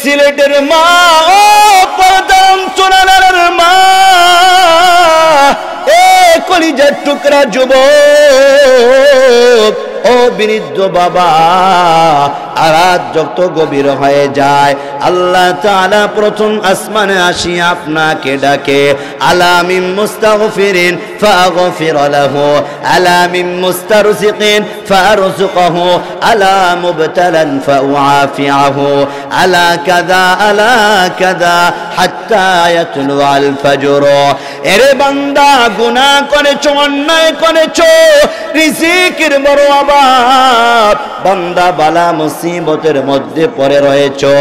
সিলেটের মা, ও পর্দার চুনার মা, এ কলিজার টুকরা যুবক, ও বৃদ্ধ বাবা, রাত যত গভীর হয়ে যায় আল্লাহ তাআলা প্রথম আসমানে আসিয়া আপনাকে ডাকে, আলা মিন মুস্তাগফিরিন ফাগফির লাহু, আলা মিন মুস্তারজিকিন ফারযুকহু, আলা মুবতালান ফাউআফিহু, আলা কাযা হাত্তা ইয়াতলু আল ফজর। এরে বান্দা, গুনাহ করেছো, অন্যায় করেছো, রিজিকের বড় অভাব, বান্দা বালা মুসিবতের মধ্যে পড়ে রয়েছো,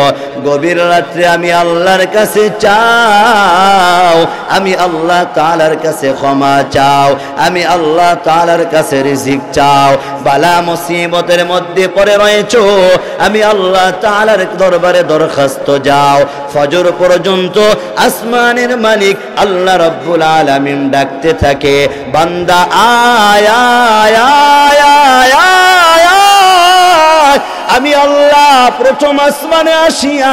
গভীর রাত্রে আমি আল্লাহর কাছে চাও, আমি আল্লাহ তাআলার কাছে ক্ষমা চাও, আমি আল্লাহ তাআলার কাছে রিজিক চাও। বালা মুসিবতের মধ্যে পড়ে রয়েছো, আমি আল্লাহ তাআলার দরবারে দরখাস্ত যাও। ফজর পর্যন্ত আসমানের মালিক আল্লাহ রাব্বুল আলামিন ডাকতে থাকে, বান্দা আয় আয় আয় আয় আয়। আমি আল্লাহ প্রথম আসমানে আসিয়া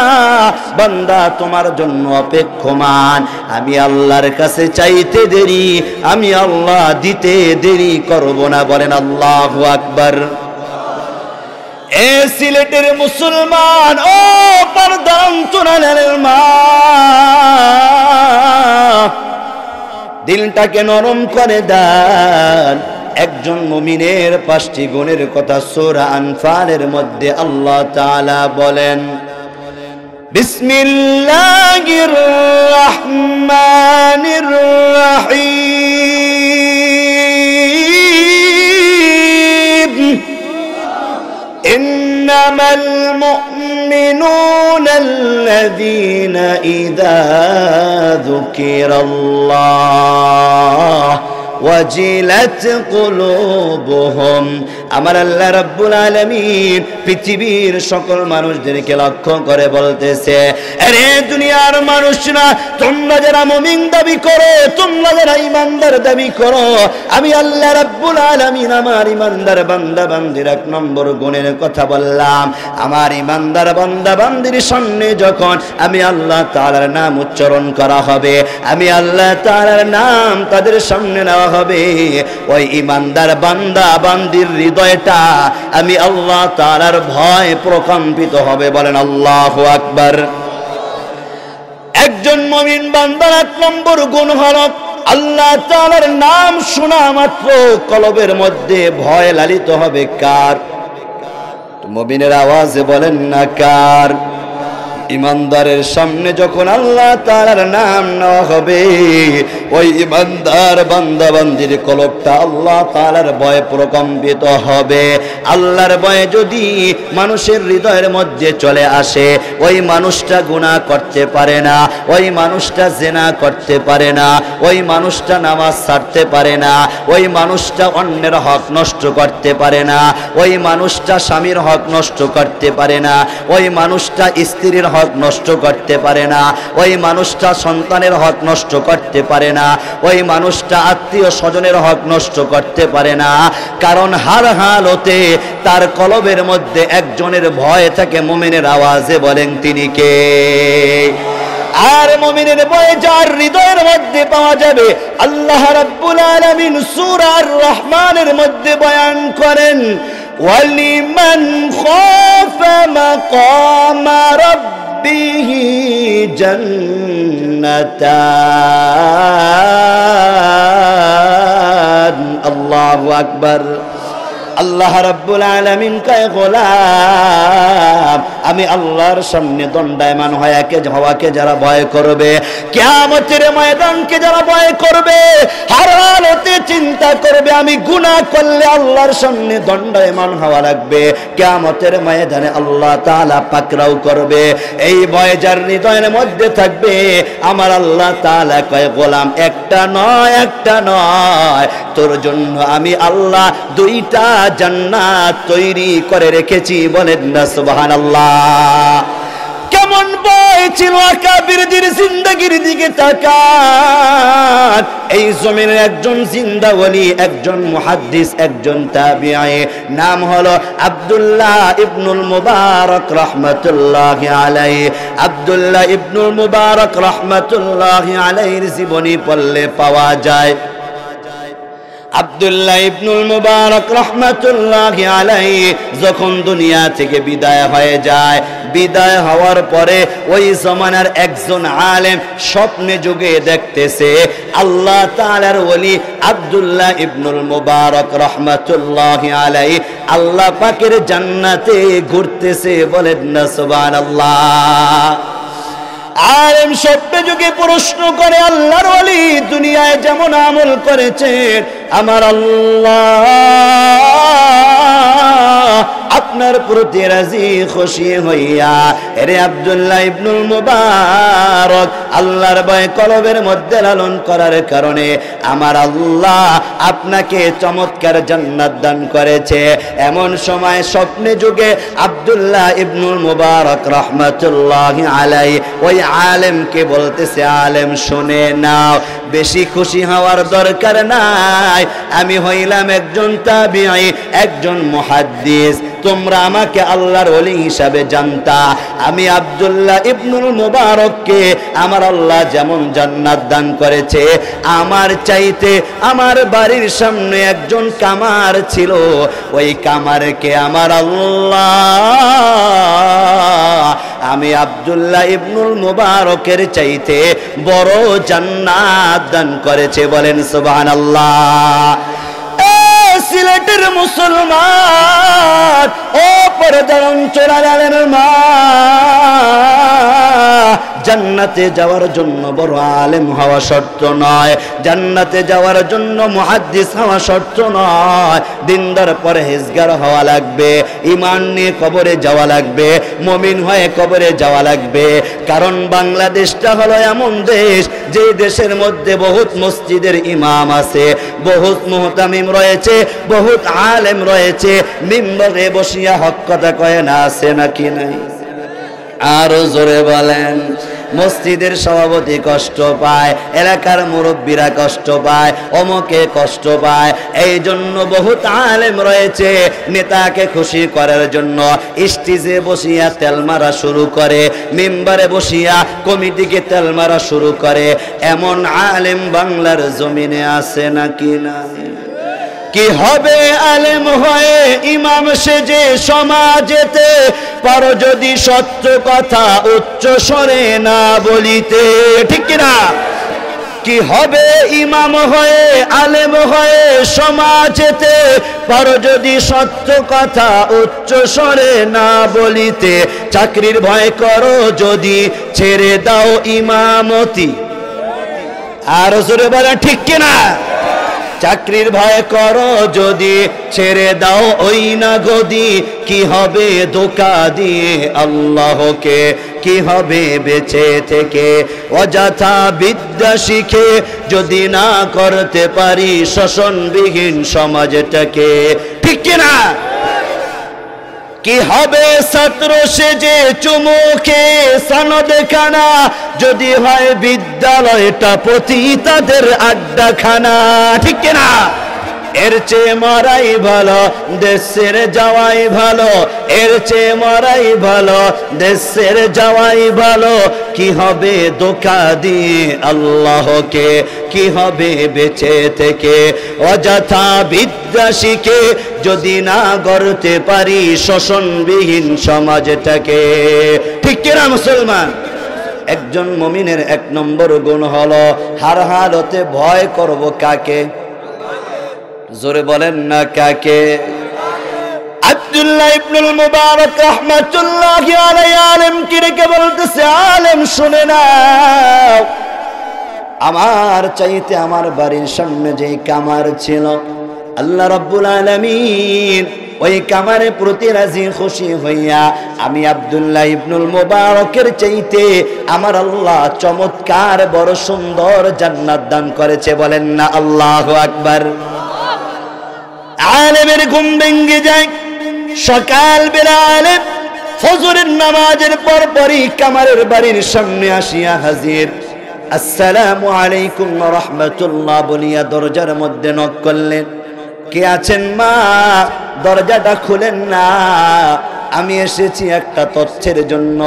বান্দা তোমার জন্য অপেক্ষমান, আমি আল্লাহর কাছে চাইতে দেরি, আমি আল্লাহ দিতে দেরি করব না। বলেন আল্লাহু আকবার। এ সিলেটের মুসলমান, ও পর্দার চুনার মা, দিলটাকে নরম করে দেন। একজন মুমিনের 5টি গুণের কথা সূরা আনফালের মধ্যে আল্লাহ তাআলা বলেন, বিসমিল্লাহির রহমানির রহিম, ইন্নামাল মুমিনুনা আল্লাযীনা ইযা যুকিরাল্লাহ ওয়াজিলাত কুলুবুহুম। আমার আল্লাহ রাব্বুল আলামিন পৃথিবীর সকল মানুষদেরকে লক্ষ্য করে বলতেছে, আরে দুনিয়ার মানুষরা, তোমরা যারা মুমিন দাবি করো, তোমরা যারা ঈমানদার দাবি করো, আমি আল্লাহ রাব্বুল আলামিন আমার ঈমানদার বান্দা বান্দির 1 নম্বর গুণের কথা বললাম। আমার ঈমানদার বান্দা বান্দির সামনে যখন আমি আল্লাহ তাআলার নাম উচ্চারণ করা হবে, আমি আল্লাহ তাআলার নাম তাদের সামনে নেওয়া হবে, ওই ঈমানদার বান্দা বান্দির হৃদয়টা আমি আল্লাহ তাআলার ভয় প্রকম্পিত হবে। বলেন আল্লাহু আকবার। একজন মুমিন বান্দার 1 নম্বর গুণ হলো আল্লাহ তাআলার নাম শোনা মাত্র কলবের মধ্যে ভয় লালিত হবে। কার? মুমিনের আওয়াজে বলেন না কার? ইমানদারের সামনে যখন আল্লাহ তাআলার নাম নেওয়া হবে, ওই ইমানদার বান্দা বান্দির কলবটা আল্লাহ তাআলার ভয়ে প্রকম্পিত হবে। আল্লাহর ভয় যদি মানুষের হৃদয়ের মধ্যে চলে আসে, ওই মানুষটা গুনাহ করতে পারে না, ওই মানুষটা জিনা করতে পারে না, ওই মানুষটা নামাজ ছাড়তে পারে না, ওই মানুষটা অন্যের হক নষ্ট করতে পারে না, ওই মানুষটা স্বামীর হক নষ্ট করতে পারে না, ওই মানুষটা স্ত্রীর হক নষ্ট করতে পারে না, ওই মানুষটা সন্তানের হক নষ্ট করতে পারে না, ওই মানুষটা আত্মীয় স্বজনের হক নষ্ট করতে পারে না। কারণ হার হালতে তার কলবের মধ্যে একজনের ভয় থাকে। মুমিনের আওয়াজে বলেন তিনি কে? আর মুমিনের ভয় যার হৃদয়ের মধ্যে পাওয়া যাবে, আল্লাহ রাব্বুল আলামিন সূরা আর রহমানের মধ্যে বয়ান করেন, ওয়ালিমান খাফা মাকামা রাব্বিহি জান্নাতান। আল্লাহু আকবার। আল্লাহ রাব্বুল আলামিন কয়, গোলাম, আমি আল্লাহর সামনে দণ্ডায়মান হওয়াকে যারা ভয় করবে, কিয়ামতের ময়দানকে যারা ভয় করবে, হার হালতে চিন্তা করবে আমি গুনাহ করলে আল্লাহর সামনে দণ্ডায়মান হওয়া লাগবে, কিয়ামতের ময়দানে আল্লাহ তাআলা পাকড়াও করবে, এই ভয় যার হৃদয়ের মধ্যে থাকবে, আমার আল্লাহ তাআলা কয়, গোলাম, একটা নয় তোর জন্য আমি আল্লাহ 2টা জান্নাত তৈরি করে রেখেছি। বলেন না সুবহানাল্লাহ। কেমন ভয় ছিল আকাবিরদের জিন্দেগির দিকে তাকান। এই জমিনের একজন জিন্দা ওলি, একজন মুহাদ্দিস, একজন তাবিঈ, নাম হলো আব্দুল্লাহ ইবনুল মুবারক রাহমাতুল্লাহি আলাইহি। আব্দুল্লাহ ইবনুল মুবারক রাহমাতুল্লাহি আলাইহির জীবনী পড়লে পাওয়া যায় আব্দুল্লাহ ইবনুল মুবারক রাহমাতুল্লাহি আলাইহি যখন দুনিয়া থেকে বিদায় হয়ে যায়, বিদায় হওয়ার পরে ওই জমানার একজন আলেম স্বপ্নে যুগে দেখতেছে আল্লাহ তাআলার ওলি আব্দুল্লাহ ইবনুল মুবারক রাহমাতুল্লাহি আলাইহি আল্লাহ পাকের জান্নাতে ঘুরতেছে। বলেন না সুবহানাল্লাহ। আলেম স্বপ্নে যুগে প্রশ্ন করে, আল্লাহর ওলি দুনিয়ায় যেমন আমল করেছেন, আমার আল্লাহ আপনার প্রতি রাজি খুশি হইয়া এরে আব্দুল্লাহ ইবনুল মুবারক আল্লাহর ভয় কলবের মধ্যে লালন করার কারণে আমার আল্লাহ আপনাকে চমৎকার জান্নাত দান করেছে। এমন সময় স্বপ্নে যুগে আব্দুল্লাহ ইবনুল মুবারক রাহমাতুল্লাহি আলাইহি ওই আলেমকে বলতেছে, আলেম শুনে নাও, বেশি খুশি হওয়ার দরকার নাই, আমি হইলাম একজন তাবিঈ, একজন মুহাদ্দিস, তোমরা আমাকে আল্লাহর ওলি হিসাবে জানতা। আমি আব্দুল্লাহ ইবনুল মুবারককে আমার আল্লাহ যেমন জান্নাত দান করেছে, আমার চাইতে আমার বাড়ির সামনে একজন কামার ছিল, ওই কামারকে আমার আল্লাহ আমি আব্দুল্লাহ ইবনুল মুবারকের চাইতে বড় জান্নাত দান করেছে। বলেন সুবহানাল্লাহ। সিলেটের মুসলমান, ও পর্দার অঞ্চলের আলেমের মা, জান্নাতে যাওয়ার জন্য বড় আলেম হওয়া শর্ত নয়, জান্নাতে যাওয়ার জন্য মুহাদ্দিস হওয়া শর্ত নয়, দিনদার পরহেজগার হওয়া লাগবে, ঈমান নিয়ে কবরে যাওয়া লাগবে, মুমিন হয়ে কবরে যাওয়া লাগবে। কারণ বাংলাদেশটা হলো এমন দেশ যে দেশের মধ্যে বহুত মসজিদের ইমাম আছে, বহুত মুহতামিম রয়েছে, বহুত আলেম রয়েছে, মিম্বরে বসিয়া হক কথা কয় না, আছে নাকি নাই? আরো জোরে বলেন। মসজিদের সভাপতি কষ্ট পায়, এলাকার মুরব্বীরা কষ্ট পায়, অমুকে কষ্ট পায়, এই জন্য বহুত আলেম রয়েছে নেতাকে খুশি করার জন্য স্টেজে বসিয়া তেল মারা শুরু করে, মেম্বারে বসিয়া কমিটিকে তেল মারা শুরু করে। এমন আলেম বাংলার জমিনে আছে নাকি না? কি হবে আলেম হয়ে ইমাম সেজে সমাজেতে, পারো যদি সত্য কথা উচ্চ স্বরে না বলিতে, ঠিক কিনা? কি হবে ইমাম হয়ে আলেম হয়ে সমাজেতে, পারো যদি সত্য কথা উচ্চ স্বরে না বলিতে, চাকরির ভয় করো যদি ছেড়ে দাও ইমামতি। আর জোরে বলে ঠিক কিনা? চাকরির ভয় করো যদি ছেড়ে দাও ওই না গদি, কি হবে ধোঁকা দিয়ে আল্লাহকে, কি হবে বেঁচে থেকে অযথা বিদ্যা শিখে, যদি না করতে পারি শোষণবিহীন সমাজটাকে, ঠিক কিনা? কি হবে ছাত্র সেজে চুমুকে সনদ খানা, যদি হয় বিদ্যালয়টা পতিতাদের আড্ডাখানা, ঠিক কিনা? এর চেয়ে মরাই ভালো দেশের যাওয়াই ভালো, এর চেয়ে মরাই ভালো দেশের যাওয়াই ভালো, কি হবে ধোঁকা দিয়ে আল্লাহকে, কি হবে বেঁচে থেকে অযথা বিদ্যা শিখে, যদি না গড়তে পারি শোষণবিহীন সমাজটাকে, ঠিক কিনা মুসলমান? একজন মুমিনের এক নম্বর গুণ হলো হার হালতে ভয় করব কাকে? জোরে বলেন না কাকে? আব্দুল্লাহ ইবনুল মুবারক রাহমাতুল্লাহি আলাইহি আলেমকে রেখে বলতেছে, আলেম শুনে নাও, আমার চাইতে আমার বাড়ির সামনে যে কামার ছিল, আল্লাহ রাব্বুল আলামিন ওই কামারের প্রতি রাজি খুশি হইয়া আমি আব্দুল্লাহ ইবনুল মুবারকের চাইতে আমার আল্লাহ চমৎকার বড় সুন্দর জান্নাত দান করেছে। বলেন না আল্লাহু আকবার। আলেমের ঘুম ভেঙে যায়, সকাল বেলা আলেম ফজরের নামাজের পরপরই কামারের বাড়ির সামনে আসিয়া হাজির। আসসালামু আলাইকুম ওয়া রাহমাতুল্লাহ বলিয়া দরজার মধ্যে নক করলেন। কে আছেন মা? দরজাটা খুলেন না, আমি এসেছি একটা তথ্যের জন্য।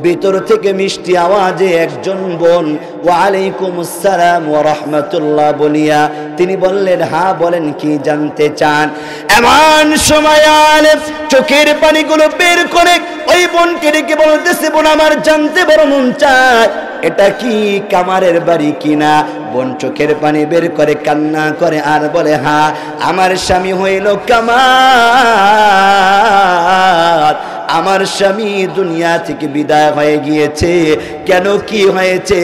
ভিতর থেকে মিষ্টি আওয়াজে একজন বোন ওয়ালাইকুম আসসালাম ওয়া রাহমাতুল্লাহ বলিয়া তিনি বললেন, হ্যাঁ বলেন, কি জানতে চান? এমন সময় আলেম চোখের পানিগুলো বের করে ওই বোনকে ডেকে বলতেছে, বোন আমার জানতে বড় মন চায়, এটা কি কামারের বাড়ি কিনা? বোন চোখের পানি বের করে কান্না করে আর বলে, হ্যাঁ আমার স্বামী হইল কামার, আমার স্বামী দুনিয়া থেকে বিদায় হয়ে গিয়েছে। কেন, কি হয়েছে?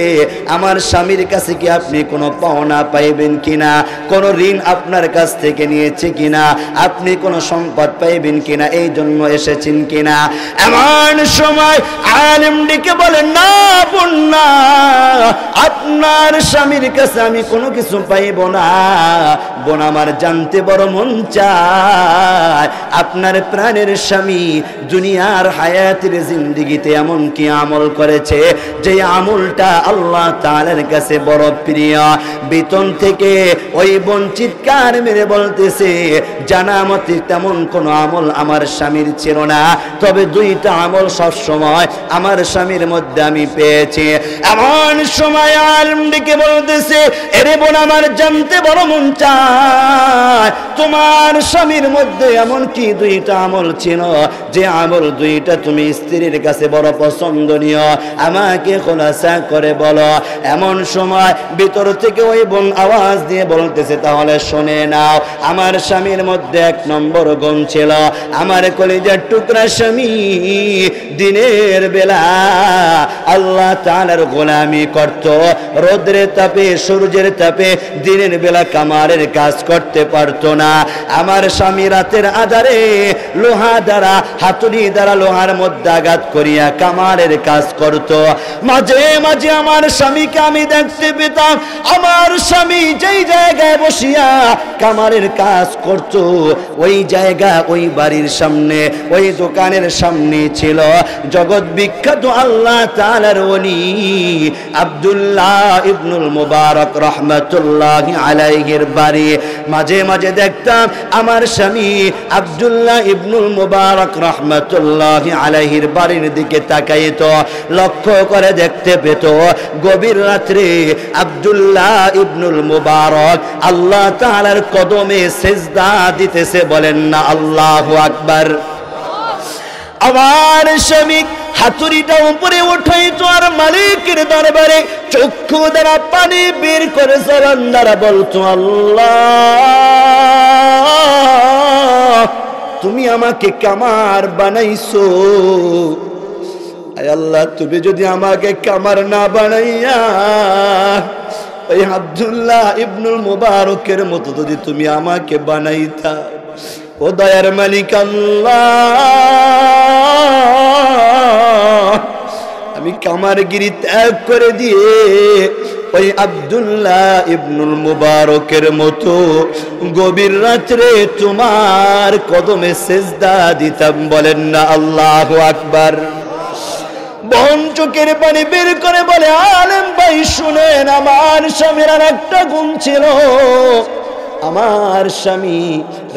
আমার স্বামীর কাছে কি আপনি কোনো পাওনা পাইবেন কিনা? কোনো ঋণ আপনার কাছ থেকে নিয়েছে কিনা? আপনি কোনো সম্পদ পাইবেন কিনা? এই জন্য এসেছেন কিনা? এমন সময় আলেম ডেকে বলেন, না বোন না, আপনার স্বামীর কাছে আমি কোনো কিছু পাইব না। বোন আমার জানতে বড় মন চায়, আপনার প্রাণের স্বামী দুনিয়ার হায়াতের জিন্দেগিতে এমন কি আমল করেছে যে আমলটা আল্লাহ তাআলার কাছে বড় প্রিয়? বেতন থেকে ওই বোন চিৎকার মেরে বলতেছে, জানা মতে তেমন কোনো আমল আমার স্বামীর ছিল না, তবে দুইটা আমল সব সময় আমার স্বামীর মধ্যে আমি পেয়েছি। এমন সময় আলেম ডেকে বলতেছে, এরে বোন আমার জানতে বড় মন চায়, তোমার স্বামীর মধ্যে এমন কি দুইটা আমল ছিল যে আমল দুইটা তুমি স্ত্রীর কাছে বড় পছন্দনীয়? আমাকে খোলাসা করে বলো। এমন সময় ভিতর থেকে ওই বোন আওয়াজ দিয়ে বলতেছে, তাহলে শুনে নাও, আমার স্বামীর মধ্যে এক নম্বর গুণ ছিল, আমার কলিজার টুকরা স্বামী দিনের বেলা আল্লাহ তাআলার গোলামি করত, রোদ্রের তাপে সূর্যের তাপে দিনের বেলা কামারের কাজ করতে পারতো না। আমার স্বামী রাতের আধারে লোহা দ্বারা, হাতুড়ি দ্বারা লোহার মধ্যে আঘাত করিয়া কামারের কাজ করত। মাঝে মাঝে আমার স্বামীকে আমি দেখতে পেতাম, আমার স্বামী যেই জায়গায় বসিয়া কামারের কাজ করত, ওই জায়গা ওই বাড়ির সামনে, ওই দোকানের সামনে ছিল জগৎ বিখ্যাত আল্লাহ তাআলার ওলি আব্দুল্লাহ ইবনুল মুবারক রাহমাতুল্লাহি আলাইহির বাড়ি। মাঝে মাঝে দেখতাম আমার স্বামী আব্দুল্লাহ ইবনুল মুবারক রাহমাতুল্লাহি আলাইহির বাড়ির দিকে তাকাইতো, লক্ষ্য করে দেখতে পেত গভীর রাত্রে আব্দুল্লাহ ইবনুল মুবারক আল্লাহ তাআলার কদমে সিজদা দিতেছে। বলেন না আল্লাহু আকবার। আমার স্বামী হাতুড়িটা উপরে উঠাইতো আর মালিকের দরবারে চক্ষু দ্বারা পানি বের করে জবান দ্বারা বলতো, আল্লাহ তুমি আমাকে কামার বানাইছো, আয় আল্লাহ তুমি যদি আমাকে কামার না বানাইয়া ওই আব্দুল্লাহ ইবনুল মুবারকের মতো যদি তুমি আমাকে বানাইতা, ও দয়ার মালিক আল্লাহ আমি কামারগিরি ত্যাগ করে দিয়ে ওই আব্দুল্লাহ ইবনুল মুবারকের মতো গভীর রাত্রে তোমার কদমে সিজদা দিতাম। বলেন না আল্লাহু আকবার। বোন চোখের পানি বের করে বলে, আলেম ভাই শুনেন, আমার স্বামীর আর একটা গুণ ছিল, আমার স্বামী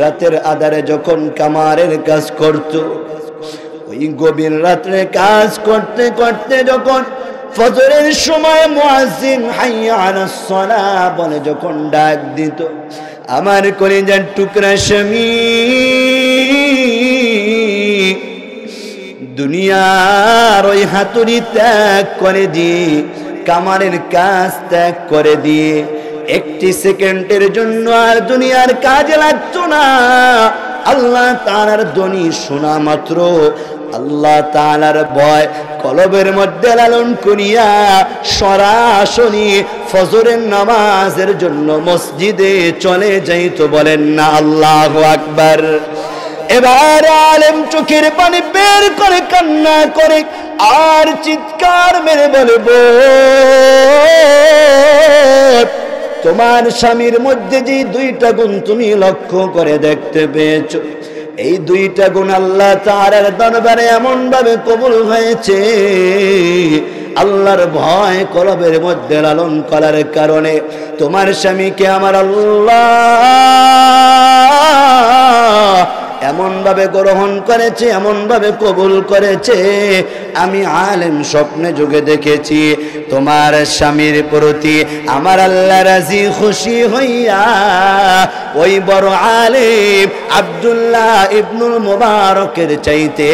রাতের আধারে যখন কামারের কাজ করত, ওই গভীর রাত্রে কাজ করতে করতে যখন ফজরের সময় মুয়াজ্জিন হাইয়া আলাস সালাহ বলে যখন ডাক দিত, আমার কলিজার টুকরা স্বামী দুনিয়ার ওই হাতুড়ি ত্যাগ করে দিয়ে, কামারের কাজ ত্যাগ করে দিয়ে একটি সেকেন্ডের জন্য আর দুনিয়ার কাজে লাগতো না। আল্লাহ তাআলার ধ্বনি শোনা মাত্র আল্লাহ তাআলার ভয় কলবের মধ্যে লালন করিয়া সরাসরি ফজরের নামাজের জন্য মসজিদে চলে যাইতো। বলেন না আল্লাহু আকবার। এবার আলেম চোখের পানি বের করে কান্না করে আর চিৎকার মেরে বলবো, তোমার স্বামীর মধ্যে যে দুইটা গুণ তুমি লক্ষ্য করে দেখতে পেয়েছো, এই দুইটা গুণ আল্লাহ তাআলার দরবারে এমন ভাবে কবুল হয়েছে, আল্লাহর ভয় কলবের মধ্যে লালন করার কারণে তোমার স্বামীকে আমার আল্লাহ এমন ভাবে গ্রহণ করেছে, এমন ভাবে কবুল করেছে। আমি আলেম স্বপ্নে যুগে দেখেছি তোমার স্বামীর প্রতি আমার আল্লাহ রাজি খুশি হইয়া ওই বড় আলেম আব্দুল্লাহ ইবনুল মুবারকের চাইতে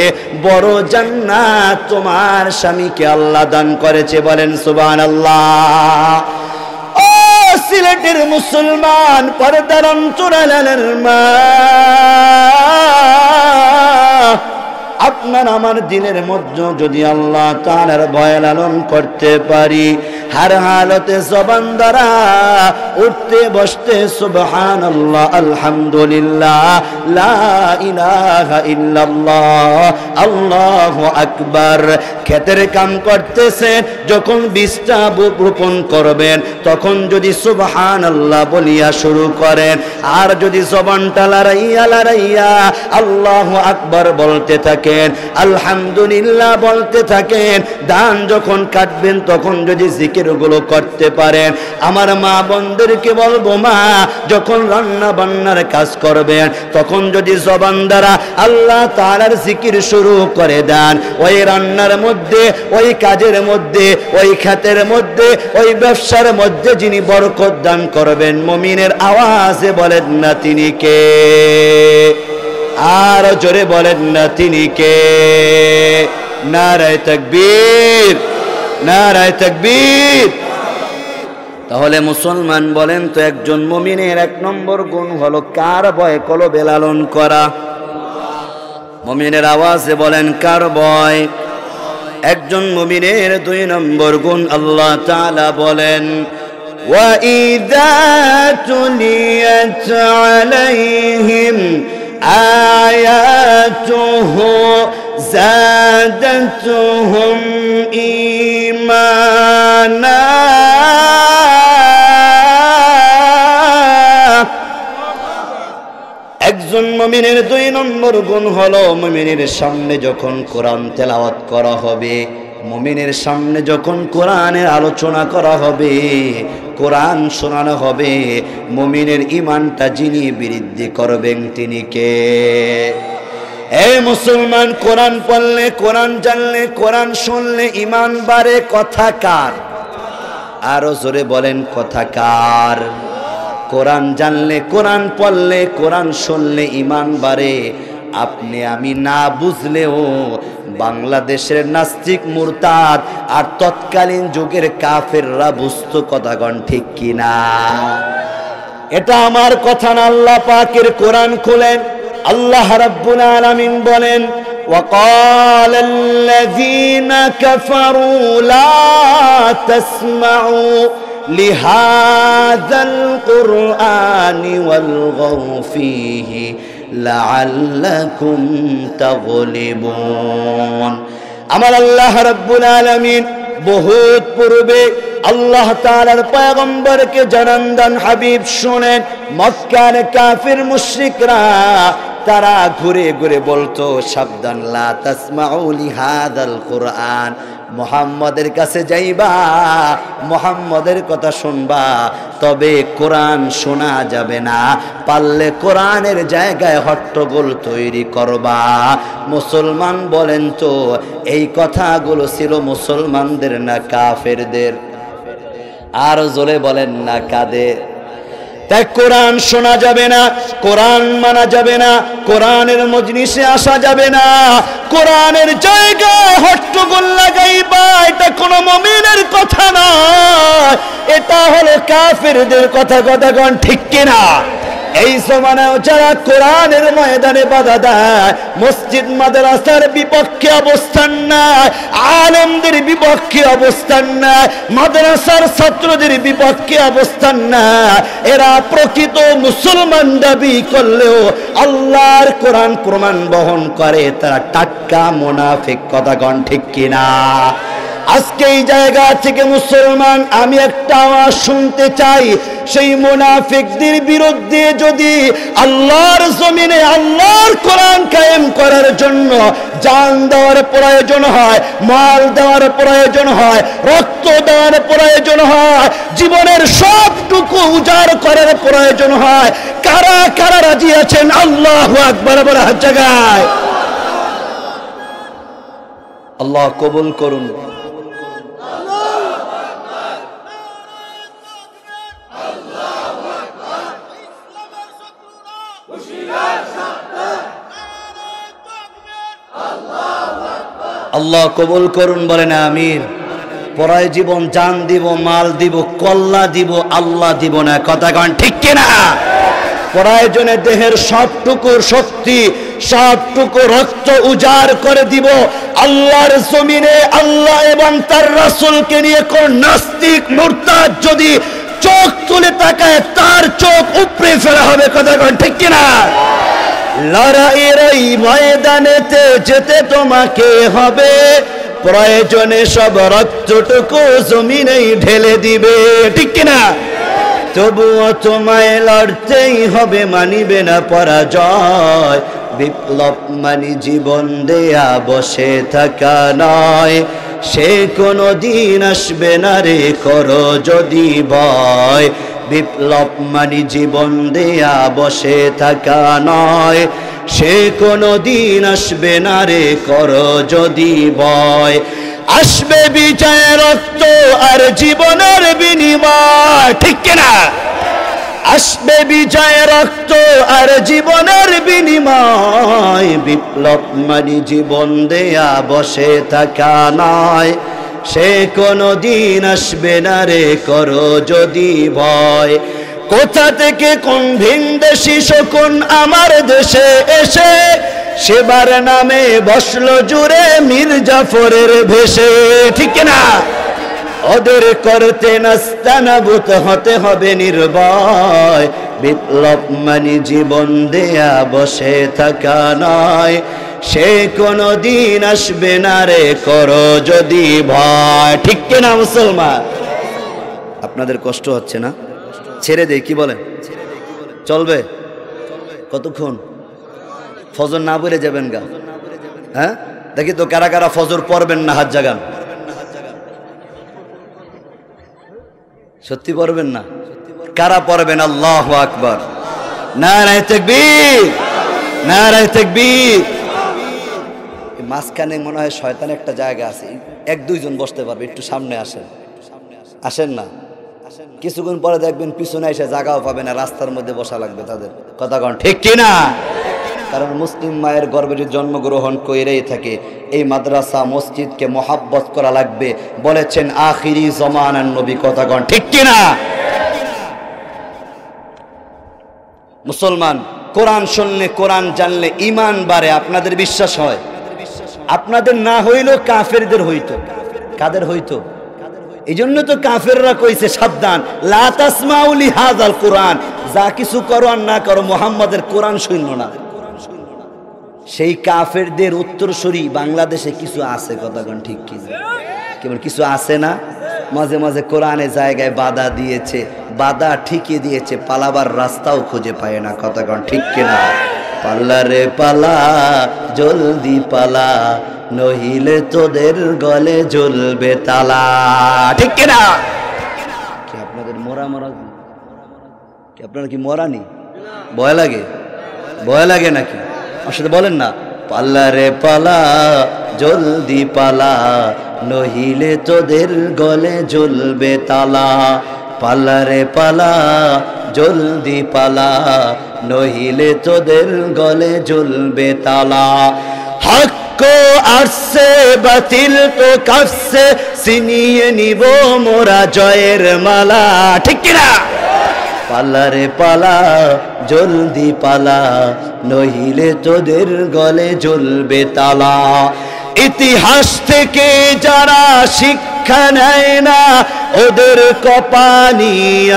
বড় জান্নাত তোমার স্বামীকে আল্লাহ দান করেছে। বলেন সুবহানাল্লাহ। সিলেটের মুসলমান পর্দার অন্তরালের মা, আপনার আমার দিনের মধ্যে যদি আল্লাহ তাআলার ভয় লালন করতে পারি, हर हालत ज़बान द्वारा उठते बसते सुबहानाल्लाह अल्हम्दुलिल्लाह ला इलाहा इल्लल्लाह अल्लाहु আকবার। ক্ষেতের কাম করতেছেন, যখন বীজটা রোপণ করবেন তখন যদি সুবহানাল্লাহ বলিয়া শুরু করেন, আর যদি জবানটা লড়াইয়া আল্লাহু আকবার বলতে থাকেন, আলহামদুলিল্লাহ বলতে থাকেন, ধান যখন কাটবেন তখন যদি জিকিরগুলো করতে পারেন, আমার মা বোনদেরকে বলবো, মা যখন রান্না বান্নার কাজ করবেন তখন যদি জবান দ্বারা আল্লাহ তাআলার জিকির শুরু করে দেন, ওই রান্নার মধ্যে, ওই কাজের মধ্যে, ওই ক্ষেতের মধ্যে, ওই ব্যবসার মধ্যে যিনি বরকত দান করবেন, মুমিনের আওয়াজে বলেন না তিনি কে? আর জোরে বলেন না তিনি কে? নারায়ে তাকবীর, নারায়ে তাকবীর। তাহলে মুসলমান বলেন তো, একজন মুমিনের এক নম্বর গুণ হলো কার ভয় কলবে লালন করা? মুমিনের আওয়াজে বলেন কার ভয়? একজন মুমিনের দুই নম্বর গুণ আল্লাহ তাআলা বলেন, ওয়া ইযা তুলিয়াত আলাইহিম আয়াতুহু যাদাতুহুম ঈমানা। একজন মুমিনের দুই নম্বর গুণ হলো, মুমিনের সামনে যখন কোরআন তেলাওয়াত করা হবে, মুমিনের সামনে যখন কোরআনের আলোচনা করা হবে, কোরআন শোনানো হবে, মুমিনের ঈমানটা যিনি বৃদ্ধি করবেন তিনি কে? এই মুসলমান, কোরআন পড়লে, কোরআন জানলে, কোরআন শুনলে ঈমান বাড়ে, কথা কার? আরো জোরে বলেন কথা কার? কোরআন জানলে, কোরআন পড়লে, কোরআন শুনলে ঈমান বাড়ে। আপনি আমি না বুঝলেও বাংলাদেশের নাস্তিক মুরতাদ আর তৎকালীন যুগের কাফেররা বুঝতো, কথাগণ ঠিক কিনা? এটা আমার কথা না, আল্লাহ পাকের কোরআন খুলেন, আল্লাহ রাব্বুল আলামিন বলেন, وقال الذين كفروا لا تسمعوا لهذا القرآن والغوا فيه لعلكم تغلبون। আমার আল্লাহ রাব্বুল আলামিন বহুত পূর্বে আল্লাহ তাআলার পয়গম্বরকে জানান দেন, হাবিব শুনেন, মক্কার কাফির মুশরিকরা তারা ঘুরে ঘুরে বলতো, সাবধান, লা তাসমাউ লিহাদাল কুরআন, মুহাম্মাদের কাছে যাইবা, মুহাম্মাদের কথা শুনবা, তবে কোরআন শোনা যাবে না, পারলে কোরআনের জায়গায় হট্টগোল তৈরি করবা। মুসলমান বলেন তো, এই কথাগুলো ছিল মুসলমানদের না কাফেরদের? আর জোরে বলেন না কাদের? তাই কোরআন শোনা যাবে না, কোরআন মানা যাবে না, কোরআনের মজলিসে আসা যাবে না, কোরআনের জায়গায় হট্টগোল লাগাইবা, এটা কোনো মুমিনের কথা না, এটা হলো কাফেরদের কথা। কথাগণ ঠিক কিনা? এই জমানায় যারা কোরআনের ময়দানে বাধা দেয়, মসজিদ মাদ্রাসার বিপক্ষে অবস্থান নেয়, আলেমদের বিপক্ষে অবস্থান নেয়, মাদ্রাসার ছাত্রদের বিপক্ষে অবস্থান নেয়, এরা প্রকৃত মুসলমান দাবি করলেও আল্লাহর কোরআন প্রমাণ বহন করে, তারা টাটকা মুনাফিক। কথাগণ ঠিক কিনা? আজকে এই জায়গা থেকে মুসলমান আমি একটা আওয়াজ শুনতে চাই, সেই মুনাফিকদের বিরুদ্ধে যদি আল্লাহর জমিনে আল্লাহর কোরআন কায়েম করার জন্য জান দেওয়ার প্রয়োজন হয়, মাল দেওয়ার প্রয়োজন হয়, রক্ত দেওয়ার প্রয়োজন হয়, জীবনের সবটুকু উজাড় করার প্রয়োজন হয়, কারা কারা রাজি আছেন? আল্লাহু আকবার বলে হাত জাগায়। আল্লাহ কবুল করুন। আল্লাহ কবুল করুন, বলেন আমিন। পরায় জীবন জান দিব, মাল দিব, কল্লা দিব, আল্লাহ দিব না, কথা কন ঠিক কিনা? প্রয়োজনে দেহের সবটুকু শক্তি, সবটুকু রক্ত উজাড় করে দিব আল্লাহর জমিনে। আল্লাহ এবং তার রাসূলকে নিয়ে কোন নাস্তিক মুরতাদ যদি চোখ তুলে তাকায়, তার চোখ উপড়ে ফেলা হবে, কথা কন ঠিক কিনা? লড়াইয়ের এই ময়দানেতে যেতে তোমাকে হবে, প্রয়োজনে সব রক্তটুকু জমিনেই ঢেলে দিবে, ঠিক কিনা? তবুও তোমায় লড়তেই হবে, মানিবে না পরাজয়। বিপ্লব মানি জীবন দেয়া বসে থাকা নয়, সে কোনো দিন আসবে না রে, করো যদি ভয়। বিপ্লব মানি জীবন দেয়া বসে থাকা নয়, সে কোনো দিন আসবে না রে, করো যদি ভয়। আসবে বিজয় রক্ত আর জীবনের বিনিময়, ঠিক কিনা? আসবে বিজয় রক্ত আর জীবনের বিনিময়। বিপ্লব মানি জীবন দেয়া বসে থাকা নয়, সে কোনো দিন আসবে না রে, করো যদি ভয়। কোথা থেকে কোন ভিনদেশী শকুন আমার দেশে এসে সেবার নামে বসলো জুড়ে মীর জাফরের ভেসে, ঠিক না? ওদের করতে নাস্তানাবুত হতে হবে নির্ভয়। বিপ্লব মানি জীবন দেয়া বসে থাকা নয়, সে কোনো দিন আসবে না রে, করো যদি ভয়, ঠিক কিনা মুসলমান? আপনাদের কষ্ট হচ্ছে না? ছেড়ে দেই, কি বলেন? চলবে কতক্ষণ? ফজর না পড়ে যাবেন গা? হ্যাঁ, দেখি তো কারা কারা ফজর পড়বেন না, হাত জাগান। সত্যি পড়বেন না? কারা পড়বেন? আল্লাহু আকবার, নারায়ে তাকবীর, নারায়ে তাকবীর। মাঝখানে মনে হয় শয়তান একটা জায়গা আছে, এক দুইজন বসতে পারবে, একটু সামনে আসেন। আসেন না? কিছুক্ষণ পরে দেখবেন পিছনে এসে জায়গাও পাবে না, রাস্তার মধ্যে বসা লাগবে তাদের, কথা কন ঠিক কিনা? কারণ মুসলিম মায়ের গর্ভে জন্মগ্রহণ করেই থাকে, এই মাদ্রাসা মসজিদকে মহাব্বত করা লাগবে, বলেছেন আখিরি জমানার নবী, কথা কন ঠিক কিনা? মুসলমান, কোরআন শুনলে, কোরআন জানলে ইমান বাড়ে, আপনাদের বিশ্বাস হয়? আপনাদের না হইলেও কাফেরদের হইতো। কাদের হইতো? এই জন্য তো কাফেররা কইছে সাবধান, লা তাসমাউ লিহাযাল কোরআন, যা কিছু করো আর না করো মুহাম্মাদের কোরআন শুনলো না। সেই কাফেরদের উত্তরসূরি বাংলাদেশে কিছু আছে, কথা কন ঠিক কি? কেবল কিছু আছে না, মাঝে মাঝে কোরআনে জায়গায় বাধা দিয়েছে, বাধা ঠিকই দিয়েছে, পালাবার রাস্তাও খুঁজে পায় না, কথা কন ঠিক কিনা? পাল্লা রে পালা, জলদি পালা, নহিলে তোদের গলে জ্বলবে তালা, ঠিক কিনা? কি আপনাদের মরা মরা কি? আপনারা কি মরানি? ভয় লাগে? ভয় লাগে নাকি? আমার সাথে বলেন না, পাল্লা রে পালা, জলদি পালা, নহিলে তোদের গলে জ্বলবে তালা। পাল্লা রে পালা, জলদি পালা, নহিলে তোদের গলে জ্বলবে তালা। হক আসছে, বাতিল তো কাফছে, ছিনিয়ে নিব মোরা জয়ের মালা, ঠিক কিনা? পালা রে পালা, জলদি পালা, নহিলে তোদের গলে জ্বলবে তালা। ইতিহাস থেকে যারা শিক্ষা নেয় না, ওদের কপানি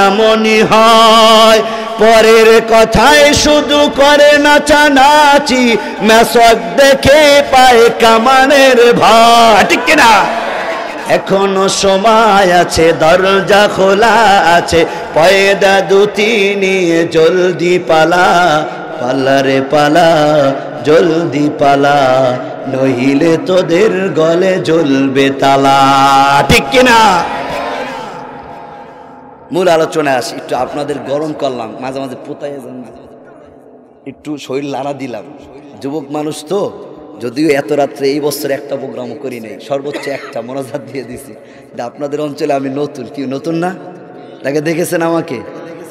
এমনই হয়, পরের কথায় শুধু করে নাচানাচি, মেসক দেখে পায় কামানের ভয়, ঠিক কিনা? এখনো সময় আছে, দরজা খোলা আছে, পয়দা দুটি নিয়ে জলদি পালা, পালা রে পালা, জলদি পালা, নহিলে তোদের গলে জ্বলবে তালা। ঠিক কিনা? মূল আলোচনায় আসি। একটু আপনাদের গরম করলাম, মাঝে মাঝে পোতায় যান, একটু শরীর লাড়া দিলাম। যুবক মানুষ তো, যদিও এত রাত্রে এই বছর একটা প্রোগ্রামও করি নাই, সর্বোচ্চ একটা মোনাজাত দিয়ে দিছি। আপনাদের অঞ্চলে আমি নতুন, কি নতুন না? তাকে দেখেছেন আমাকে,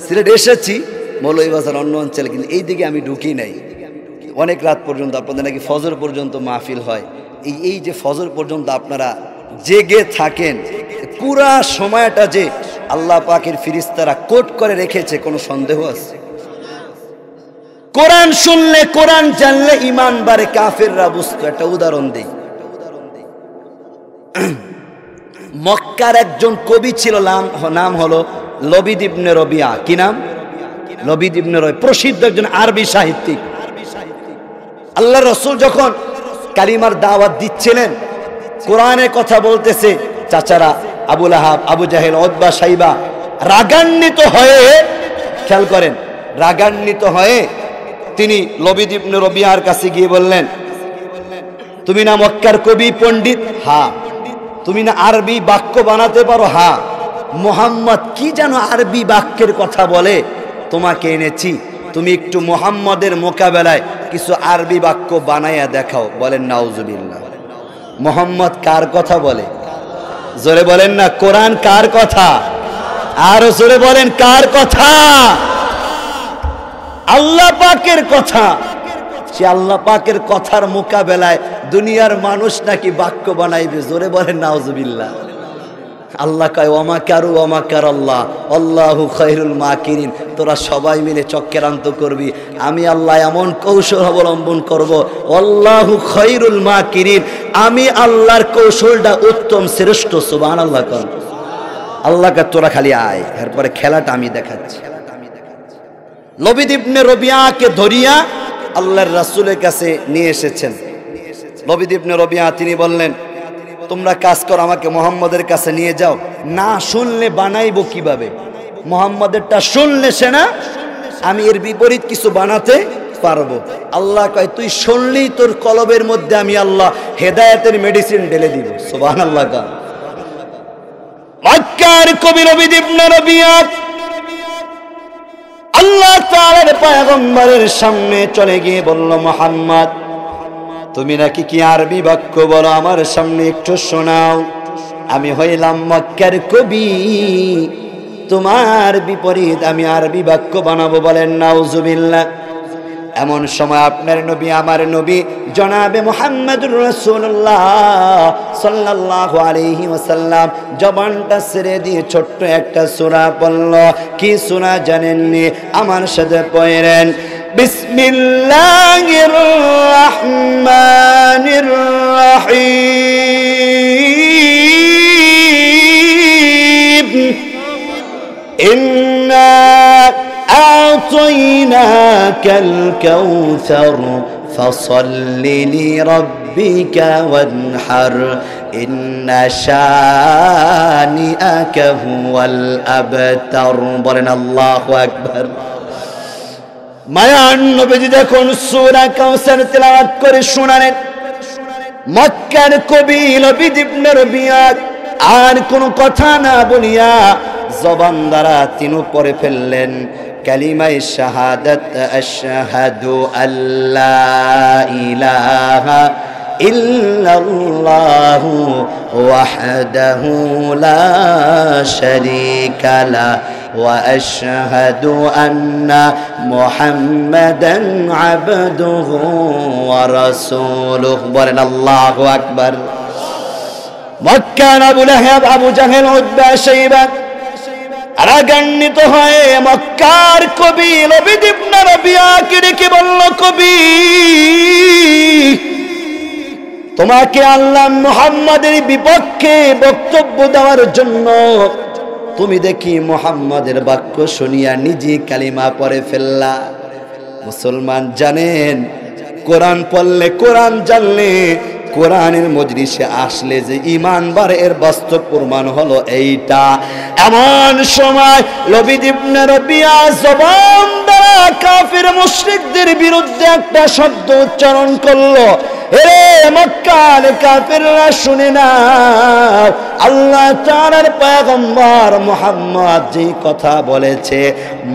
সিলেট এসেছি মৌলভীবাজার অন্য অঞ্চলে, কিন্তু এই দিকে আমি ঢুকি নাই। অনেক রাত পর্যন্ত আপনাদের নাকি ফজর পর্যন্ত মাহফিল হয়। এই যে ফজর পর্যন্ত আপনারা জেগে থাকেন, পুরা সময়টা যে আল্লাহ পাকের ফিরিস্তারা কোট করে রেখেছে, কোনো সন্দেহ আছে? কোরআন শুনলে, কোরআন জানলে ঈমান বাড়ে, কাফেররা বুঝতো। একটা উদাহরণ দেই। মক্কার একজন কবি ছিল, নাম হলো লবিদ ইবনে রবিয়া। কি নাম? লবিদ ইবনে রবিয়া, প্রসিদ্ধ একজন আরবি সাহিত্যিক। আল্লাহ রসুল যখন কালিমার দাওয়াত দিচ্ছিলেন, কোরআনের কথা বলতেছে, চাচারা আবু লাহাব, আবু জাহেল, উতবা, শাইবা রাগান্বিত হয়ে, খেয়াল করেন, রাগান্বিত হয়ে তিনি লবিদ ইবনে রবিয়ার কাছে গিয়ে বললেন, তুমি না মক্কার কবি পণ্ডিত? হ্যাঁ। তুমি না আরবি বাক্য বানাতে পারো? হ্যাঁ। মুহাম্মদ কি যেন আরবি বাক্যের কথা বলে, তোমাকে এনেছি, তুমি একটু মুহাম্মদের মোকাবেলায় কিছু আরবি বাক্য বানাইয়া দেখাও। বলেন নাউজুবিল্লাহ। মুহাম্মদ কার কথা বলে? জোরে বলেন না, কোরআন কার কথা? আরো জোরে বলেন, কার কথা? আল্লাহ পাকের কথা। সে আল্লাহ পাকের কথার মোকাবেলায় দুনিয়ার মানুষ নাকি বাক্য বানাইবে। জোরে বলেন নাউজুবিল্লাহ। আল্লাহ কয়, ওমা কারু ওমা কার আল্লাহ, আল্লাহু খায়রুল মাকিরিন। তোরা সবাই মিলে চক্রান্ত করবি, আমি আল্লাহ এমন কৌশল অবলম্বন করব, আল্লাহু খায়রুল মাকিরিন, আমি আল্লাহর কৌশলটা উত্তম, শ্রেষ্ঠ। সুবহানাল্লাহ। কর আল্লাহকে, তোরা খালি আয়, এরপরে খেলাটা আমি দেখাচ্ছি। লবিদ ইবনে রবিয়াকে ধরিয়া আল্লাহর রাসূলের কাছে নিয়ে এসেছেন। লবিদ ইবনে রবিয়া তিনি বললেন, তোমরা কাজ করো, আমাকে মুহাম্মদের কাছে নিয়ে যাও। না শুনলে বানাইবো কিভাবে? মুহাম্মদেরটা শুনলে সে না, আমি এর বিপরীত কিছু বানাতে পারবো। আল্লাহ কয়, তুই শুনলেই তোর কলবের মধ্যে আমি আল্লাহ হেদায়েতের মেডিসিন ঢেলে দিব। সুবহানাল্লাহ। মক্কার কবি লবিদ ইবনে রবিয়া আল্লাহ তাআলার পয়গম্বরের সামনে চলে গিয়ে বলল, মুহাম্মদ তুমি নাকি কি আরবি বাক্য বলো, আমার সামনে একটু শোনাও। আমি হইলাম মক্কার কবি, তোমার বিপরীত আমি আরবি বাক্য বানাবো। বলেন নাউজুবিল্লাহ। এমন সময় আপনার নবী, আমার নবী জনাবে মুহাম্মদুর রাসূলুল্লাহ সাল্লাল্লাহু আলাইহি ওয়াসাল্লাম জবানটা ছেড়ে দিয়ে ছোট্ট একটা সূরা পড়ল। কি সূরা জানেননি? আমার সাথে পড়েন, বিসমিল্লাহির রহমানির রহিম। ইন্না আ'তাইনাকাল কাউসার ফাসাল্লি লিরাব্বিকা ওয়ানহার ইন্না শানিআকা হুয়াল আবতার। বলেন আল্লাহু আকবার। মায়ান নবীজি যখন সূরা কাউসার তেলাওয়াত করে শোনালেন, মক্কার কবি লবিদ ইবনে রবিয়া আর কোনো কথা না বলিয়া জবান দ্বারা তিনি পড়ে ফেললেন কালিমায়ে শাহাদাত, আশহাদু আল্লা ইলাহা ইল্লাল্লাহু ওয়াহদাহু লা শারীকা লা ওয়া আশহাদু আন্না মুহাম্মাদান আবদুহু ওয়া রাসূলুহু। বলেন আল্লাহু আকবার। মক্কার আবু লাহাব, আবু জাহেল, উতবা, শাইবা রাগান্বিত হয়ে মক্কার কবি লবিদ ইবনে রবিয়াকে ডেকে বলল, কবি তোমাকে আল্লাহ মুহাম্মাদের বিপক্ষে বক্তব্য দেওয়ার জন্য তুমি দেখি মুহাম্মাদের বাক্য শুনিয়া নিজে কালিমা পড়ে ফেললা। মুসলমান জানেন, কোরআন পড়লে, কোরআন জানলে কোরআনের মজলিসে আসলে যে ঈমান বাড়ে এর বাস্তব প্রমাণ হলো এইটা। এমন সময় লবিদ ইবনে রবিয়া জবান দ্বারা কাফির মুশরিকদের বিরুদ্ধে একটা শব্দ উচ্চারণ করলো, হে মক্কার কাফিররা শুনে নাও, আল্লাহ তাআলার পয়গম্বর মুহাম্মদ যে কথা বলেছে,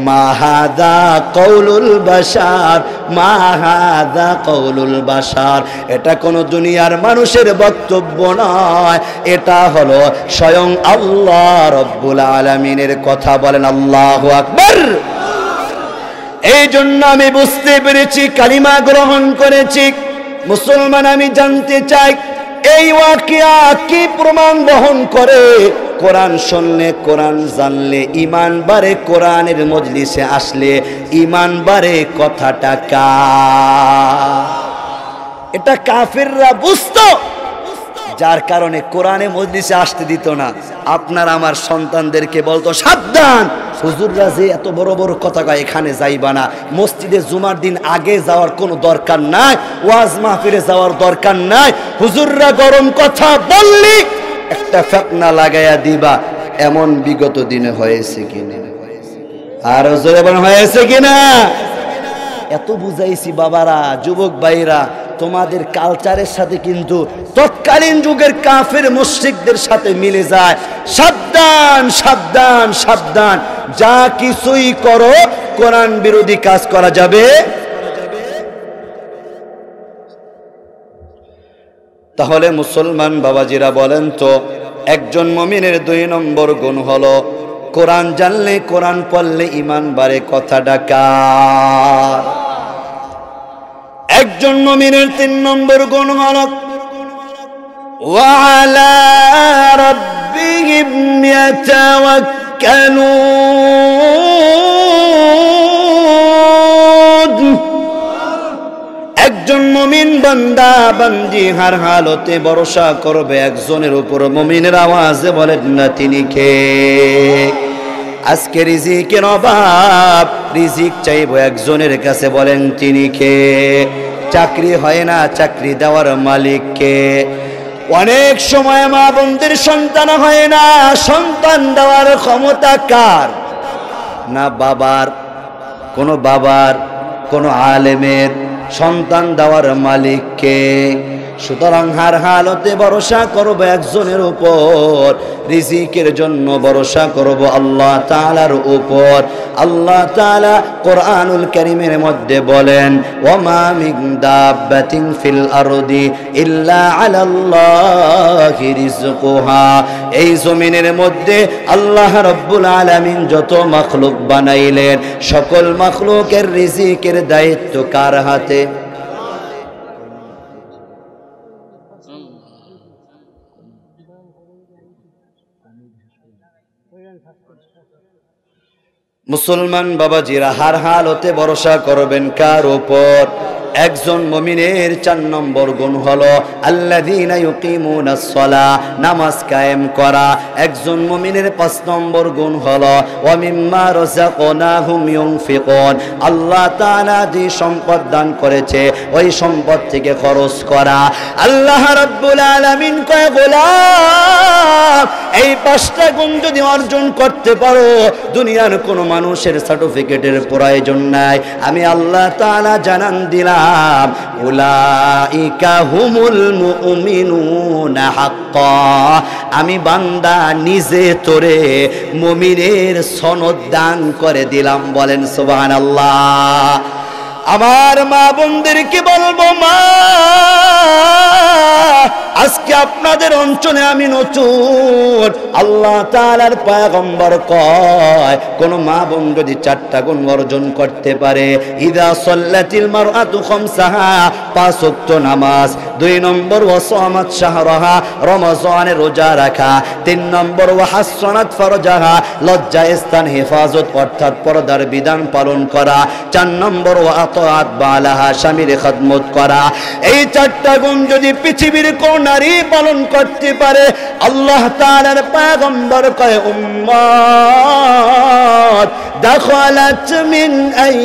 মা হাযা কওলুল বাশার, মা হাযা কওলুল বাশার, এটা কোন দুনিয়ার মানুষের বক্তব্য নয়, এটা হলো স্বয়ং আল্লাহ রব্বুল আলামিনের কথা। বলেন আল্লাহু আকবার। এই জন্য আমি বুঝতে পেরেছি, কালিমা গ্রহণ করেছি। মুসলমান, আমি জানতে চাই এই ওয়াকিয়া কি প্রমাণ বহন করে? কোরআন শুনলে, কোরআন জানলে ঈমান বাড়ে, কোরআনের মজলিসে আসলে ঈমান বাড়ে, কথাটা কার? এটা কাফিররা বুঝতো, যার কারণে কোরআনে মজলিসে আসতে দিত না। আপনার আমার সন্তানদেরকে বলতো, সাবধান, হুজুররা যে এত বড় বড় কথা কয়, এখানে যাইবা না, মসজিদে জুমার দিন আগে যাওয়ার কোনো দরকার নাই, ওয়াজ মাহফিলে যাওয়ার দরকার নাই, হুজুররা গরম কথা বললি একটা ফেতনা লাগাইয়া দিবা। এমন বিগত দিনে হয়েছে কিনা? আর জোরে বলেন, হয়েছে কিনা? এত বুঝাইছি বাবারা, যুবক ভাইরা, তোমাদের কালচারের সাথে কিন্তু তৎকালীন যুগের কাফের মুশরিকদের সাথে মিলে যায়। সাবধান, সাবধান, সাবধান, যা কিছুই করো কোরআন বিরোধী কাজ করা যাবে। তাহলে মুসলমান বাবাজিরা বলেন তো, একজন মুমিনের 2 নম্বর গুণ হলো কোরআন জানলে, কোরআন পড়লে ঈমান বাড়ে, কথাটা কার? একজন মুমিনের 3 নম্বর গুণ হলো ওয়া আলা রাব্বিহিম ইয়াতাওয়াক্কালুন। একজন মুমিন বান্দা বান্দি হার হালতে ভরসা করবে একজনের উপর। মুমিনের আওয়াজে বলেন না, তিনি কে? আজকে রিজিকের অভাব, রিজিক চাইবো একজনের কাছে, বলেন তিনি কে? চাকরি হয় না, চাকরি দেওয়ার মালিক কে? অনেক সময় মা বোনদের সন্তান হয় না, সন্তান দেওয়ার ক্ষমতা কার? না বাবার, কোনো বাবার, কোনো আলেমের, সন্তান দেওয়ার মালিক কে? সুতরাং হার হালতে ভরসা করবো একজনের উপর, রিজিকের জন্য ভরসা করব আল্লাহ তাআলার উপর। আল্লাহ তাআলা কোরআনুল কারীমের মধ্যে বলেন, ওয়ামা মিন দাব্বাতিন ফিল আরদি ইল্লা আলাল্লাহি রিজকুহা। এই জমিনের মধ্যে আল্লাহ রাব্বুল আলামিন যত মাখলুক বানাইলেন, সকল মাখলুকের রিজিকের দায়িত্ব কার হাতে? মুসলমান বাবাজিরা, হার হালতে ভরসা করবেন কার উপর? একজন মুমিনের 4 নম্বর গুণ হলো আল্লাযীনা ইউকিমুনাস সালাহ, নামাজ কায়েম করা। একজন মুমিনের 5 নম্বর গুণ হলো ওয়া মিম্মা রাযাকনাহুম ইউনফিকুন, আল্লাহ তাআলা যে সম্পদ দান করেছে ওই সম্পদ থেকে খরচ করা। আল্লাহ রাব্বুল আলামিন কয়, গোলাম, এই 5টা গুণ যদি অর্জন করতে পারো, দুনিয়ার কোনো মানুষের সার্টিফিকেটের প্রয়োজন নাই। আমি আল্লাহ তাআলা জানান দিলাম, উলাইকা হুমুল মুমিনুনা হাক্কা। আমি বান্দা নিজে তোরে মুমিনের সনদ দান করে দিলাম। বলেন সুবহানাল্লাহ। আমার মা বোনদেরকে বলবো, মা, আজকে আপনাদের অঞ্চলে আমি নতুন। আল্লাহ তাআলার পয়গম্বর কয়, কোন মা বোন যদি 4টা গুণ অর্জন করতে পারে, ইযা সাল্লাতিল মারআতু খামসাহা, 5 ওয়াক্ত নামাজ। 2 নম্বর ওয়া সামাত শাহরাহা, রমজানে রোজা রাখা। 3 নম্বর ওয়া হাসনাত ফারজাহা, লজ্জা স্থান হেফাজত অর্থাৎ পর্দার বিধান পালন করা। 4 নম্বর ওয়া তাআত বালাহা, স্বামীর খেদমত করা। এই চারটা গুণ যদি পৃথিবীর কোন নারী পালন করতে পারে, আল্লাহ তাআলার পয়গম্বর কয় উম্মত দাখালাত মিন আই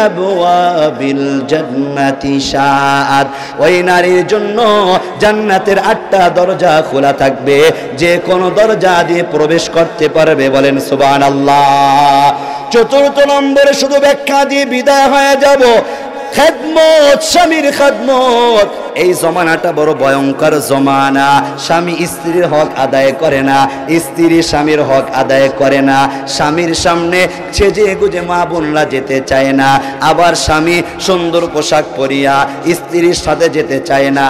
আবওয়াবিল জান্নাতি শাআত, ওই নারীর জন্য জান্নাতের 8টা দরজা খোলা থাকবে, যে কোনো দরজা দিয়ে প্রবেশ করতে পারবে। বলেন সুবহানাল্লাহ। চতুর্থ নম্বরে শুধু ব্যাখ্যা দিয়ে বিদায় হয়ে যাব, খেদমত, স্বামীর খেদমত। এই জমানাটা বড় ভয়ঙ্কর জমানা। স্বামী স্ত্রীর হক আদায় করে না, স্ত্রী স্বামীর হক আদায় করে না। স্বামীর সামনে সেজে গুজে মা বোনরা যেতে চায় না, আবার স্বামী সুন্দর পোশাক পরিয়া স্ত্রীর সাথে যেতে চায় না।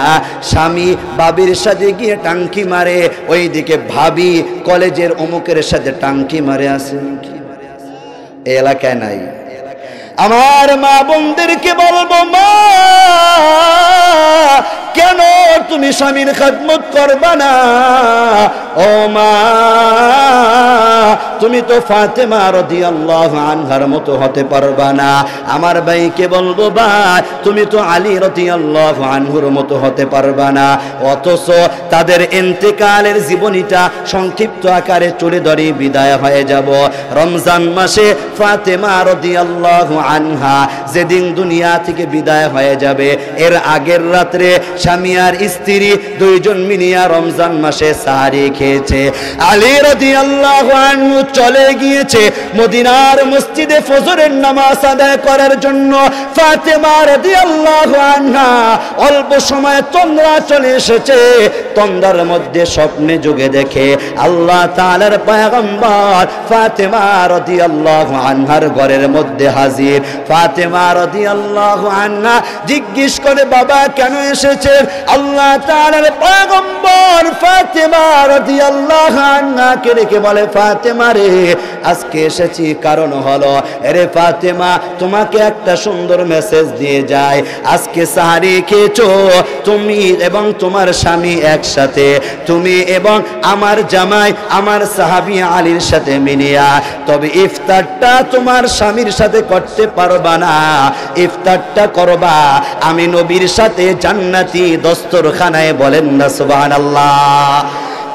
স্বামী ভাবির সাথে গিয়ে টাঙ্কি মারে, ওইদিকে ভাবি কলেজের অমুকের সাথে টাঙ্কি মারে। আছে এই এলাকায় নাই? আমার মা বোনদেরকে বলবো, মা কেন তুমি স্বামীর খেদমত করবা না? ও মা, তুমি তো ফাতেমা রাদিয়াল্লাহু আনহার মতো হতে পারবা না। আমার ভাইকে বলবো, ভাই তুমি তো আলী রাদিয়াল্লাহু আনহুর মতো হতে পারবা না। অথচ তাদের ইন্তেকালের জীবনীটা সংক্ষিপ্ত আকারে তুলে ধরে বিদায় হয়ে যাব। রমজান মাসে ফাতেমা রাদিয়াল্লাহু আনহা যেদিন দুনিয়া থেকে বিদায় হয়ে যাবে, এর আগের রাত্রে স্বামী আর স্ত্রী দুইজন মিলিয়া রমজান মাসে সাহারি খেয়েছে। আলী রাদিয়াল্লাহু আনহু চলে গিয়েছে মদিনার মসজিদে ফজরের নামাজ আদায় করার জন্য। ফাতেমা রাদিয়াল্লাহু আনহা অল্প সময়ে তন্দ্রা চলে এসেছে। তন্দ্রার মধ্যে স্বপ্নে যোগে দেখে আল্লাহ তাআলার পয়গম্বর ফাতেমা রাদিয়াল্লাহু আনহার ঘরের মধ্যে হাজির। ফাতেমা রাদিয়াল্লাহু আনহা জিজ্ঞেস করে, বাবা কেন এসেছেন? আল্লাহ তাআলার পয়গম্বর ফাতেমা রাদিয়াল্লাহু আনহাকে রেখে বলে, ফাতেমা রে, আজকে এসেছি কারণ হলো, আরে ফাতেমা তোমাকে একটা সুন্দর মেসেজ দিয়ে যায়। আজকে সাহারি খেয়েছো তুমি এবং তোমার স্বামী একসাথে, তুমি এবং আমার জামাই আমার সাহাবী আলীর সাথে মিলিয়া, তবে ইফতারটা তোমার স্বামীর সাথে করতে পারবা না। ইফতারটা করবা আমি নবীর সাথে জান্নাতি দস্তরখানায়। বলেন না সুবহানাল্লাহ।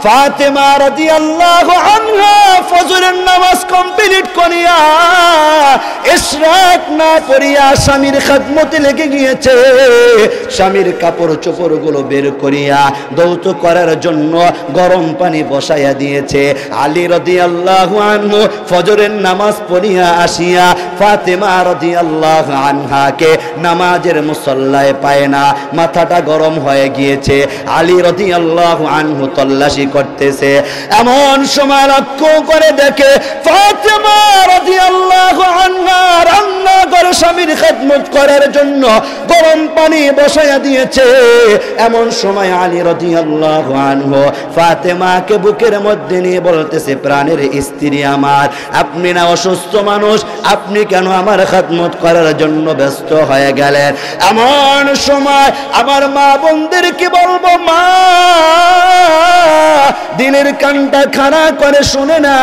ফাতেমা রাদিয়াল্লাহু আনহা ফজরের নামাজ কমপ্লিট করিয়া ইশরাক না করিয়া স্বামীর খেদমতে লেগে গিয়েছে। স্বামীর কাপড় চোপড়গুলো বের করিয়া দৌত করার জন্য গরম পানি বসাইয়া দিয়েছে। আলী রাদিয়াল্লাহু আনহু ফজরের নামাজ পড়িয়া আসিয়া ফাতেমা রাদিয়াল্লাহু আনহাকে নামাজের মুসল্লায় পায় না, মাথাটা গরম হয়ে গিয়েছে। আলী রাদিয়াল্লাহু আনহু তল্লাশি করতেছে। এমন সময় লক্ষ্য করে দেখে ফাতেমা রাদিয়াল্লাহু আনহা রান্না করে স্বামীর খেদমত করার জন্য গরম পানি বসাইয়া দিয়েছে। এমন সময় আলী রাদিয়াল্লাহু আনহু ফাতেমাকে বুকের মধ্যে নিয়ে বলতেছে, প্রাণের স্ত্রী আমার, আপনি না অসুস্থ মানুষ, আপনি কেন আমার খেদমত করার জন্য ব্যস্ত হয়ে গেলেন? এমন সময় আমার মা বোনদেরকে বলবো, মা দিনের কানটা খাড়া করে শুনে না।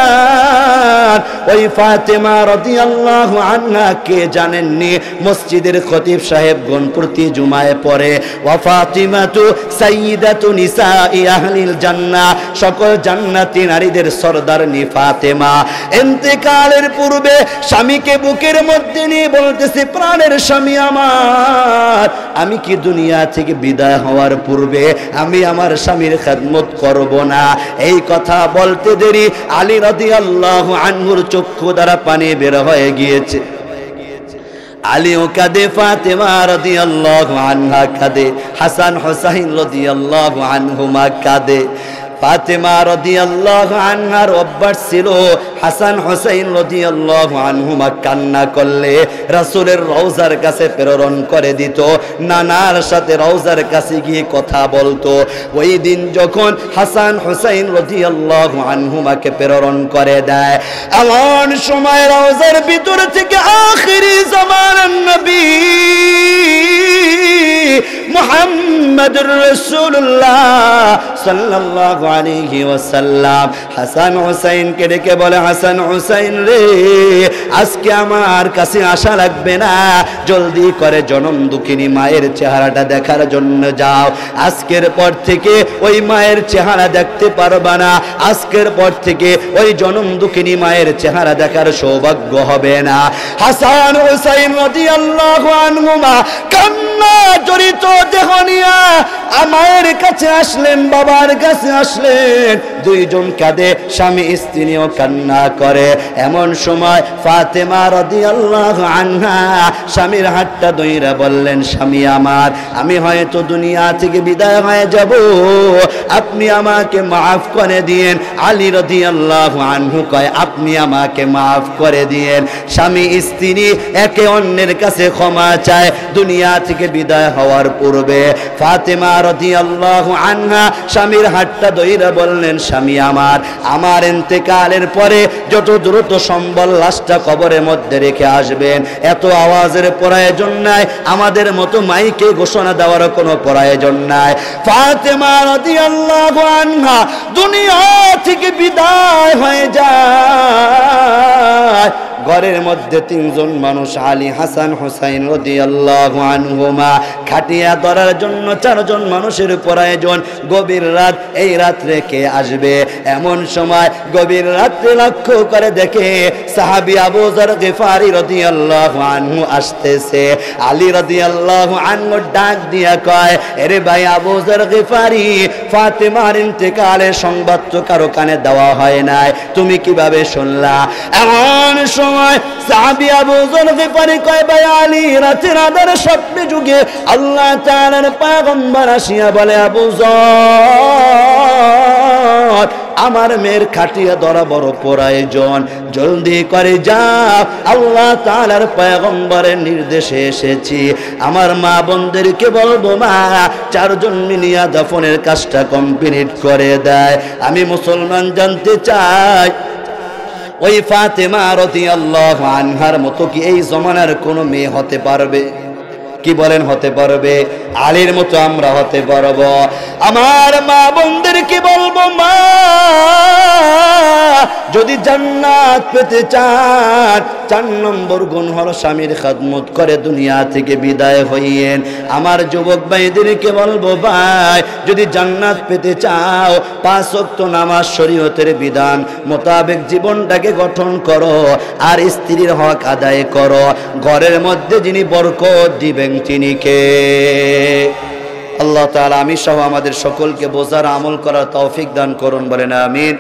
ওই ফাতেমা রাদিয়াল্লাহু আনহা কে জানেননি? মসজিদের খতিব সাহেবগণ প্রতি জুমায় পড়ে, ওয়া ফাতিমাতু সাইয়্যিদাতু নিসাই আহলিল জান্নাহ, সকল জান্নাতি নারীদের সরদারনি ফাতেমা। ইন্তেকালের পূর্বে স্বামীকে বুকের মধ্যে নিয়ে বলতেছে, প্রাণের স্বামী আমার, আমি কি দুনিয়া থেকে বিদায় হওয়ার পূর্বে আমি আমার স্বামীর খেদমত করব না? এই কথা বলতে দেরি আলী রাদিয়াল্লাহু আনহুর চক্ষু দ্বারা পানি বের হয়ে গিয়েছে। আলীও কাঁদে, ফাতেমা রাদিয়াল্লাহু আনহা কাঁদে, হাসান হুসাইন রাদিয়াল্লাহু আনহুমা কাঁদে। ফাতেমা রাদিয়াল্লাহু আনহার অভ্যাস ছিল হাসান হুসাইন রাদিয়াল্লাহু আনহুমা কান্না করলে রাসূলের রওজার কাছে প্রেরণ করে দিত, নানার সাথে রওজার কাছে গিয়ে কথা বলতো। ওই দিন যখন হাসান হুসাইন রাদিয়াল্লাহু আনহুমাকে প্রেরণ করে দেয়, এমন সময় রওজার ভিতর থেকে আখিরি জামানার নবী মুহাম্মদুর রাসূলুল্লাহ সাল্লাল্লাহু আলাইহি ওয়াসাল্লাম হাসান হুসাইনকে ডেকে বলে, হাসান হুসাইন রে, আজকে আমার কাছে আসা লাগবে না, জলদি করে জনম দুঃখিনী মায়ের চেহারাটা দেখার জন্য যাও। আজকের পর থেকে ওই মায়ের চেহারা দেখতে পারবা না, আজকের পর থেকে ওই জনম দুঃখিনী মায়ের চেহারা দেখার সৌভাগ্য হবে না। হাসান হুসাইন রাদিয়াল্লাহু আনহুমা কান্না জড়িত দেহ নিয়া মায়ের কাছে আসলেন, বাবার কাছে আসলেন, দুইজন কাঁদে, স্বামী স্ত্রীও কান্না করে। এমন সময় ফাতেমা রাদিয়াল্লাহু আনহা স্বামীর হাতটা ধইরা বললেন, স্বামী আমার, আমি হয়তো দুনিয়া থেকে বিদায় হয়ে যাব, আপনি আমাকে মাফ করে দিয়েন। আলী রাদিয়াল্লাহু আনহু কয়, আপনি আমাকে মাফ করে দিয়েন। স্বামী স্ত্রী একে অন্যের কাছে ক্ষমা চায় দুনিয়া থেকে বিদায় হওয়ার পূর্বে। ফাতেমা রাদিয়াল্লাহু আনহা স্বামীর হাতটা ধইরা বললেন, স্বামী আমার ইন্তেকালের পরে যত দ্রুত সম্ভব লাশটা কবরের মধ্যে রেখে আসবেন, এত আওয়াজের প্রয়োজন নাই, আমাদের মতো মাইকে ঘোষণা দেওয়ার কোনো প্রয়োজন নাই। ফাতেমা রাদিয়াল্লাহু আনহা দুনিয়া থেকে বিদায় হয়ে যায়। ঘরের মধ্যে তিনজন মানুষ, আলী, হাসান, হুসাইন রাদিয়াল্লাহু আনহুমা, খাটিয়া ধরার জন্য চারজন মানুষের প্রয়োজন। গভীর রাত, এই রাত্রে কে আসবে? এমন সময় গভীর রাত্রে লক্ষ্য করে দেখে সাহাবী আবু যর গিফারি রাদিয়াল্লাহু আনহু আসতেছে। আলী রাদিয়াল্লাহু আনহু ডাক দিয়া কয়, আরে ভাই আবু যর গিফারি, ফাতেমার ইন্তেকালের সংবাদ তো কারো কানে দেওয়া হয় নাই, তুমি কিভাবে শুনলা? এমন সময় সাহাবী আবু যর গিফারি কয়, ভাই আলী, রাতের আঁধারে স্বপ্নে যুগে আল্লাহ তাআলার পয়গম্বর আসিয়া বলে, আবু যর, আমার মেয়ের খাটিয়া ধরা বড় প্রয়োজন, জলদি করে যাও, আল্লাহ তাআলার পয়গম্বরের নির্দেশে এসেছি। আমার মা বোনদেরকে বলবো, মা, চারজন মিলিয়া দাফনের কাজটা কমপ্লিট করে দেয়। আমি মুসলমান জানতে চাই, ওই ফাতেমা রাদিয়াল্লাহু আনহার মতো কি এই জমানার কোনো মেয়ে হতে পারবে? কি বলেন, হতে পারবে? আলীর মতো আমরা হতে পারবো? আমার মা বোনদেরকে বলবো, মা, যদি জান্নাত পেতে চান, 4 নম্বর গুণ হলো স্বামীর খেদমত করে দুনিয়া থেকে বিদায় হইয়েন। আমার যুবক ভাইদেরকে বলবো, ভাই, যদি জান্নাত পেতে চাও, 5 ওয়াক্ত নামাজ শরীয়তের বিধান মোতাবেক জীবনটাকে গঠন করো, আর স্ত্রীর হক আদায় করো। ঘরের মধ্যে যিনি বরকত দিবেন তিনি কে? আল্লাহ তাআলা আমি সহ আমাদের সকলকে বোঝার, আমল করার তৌফিক দান করুন, বলেন আমিন।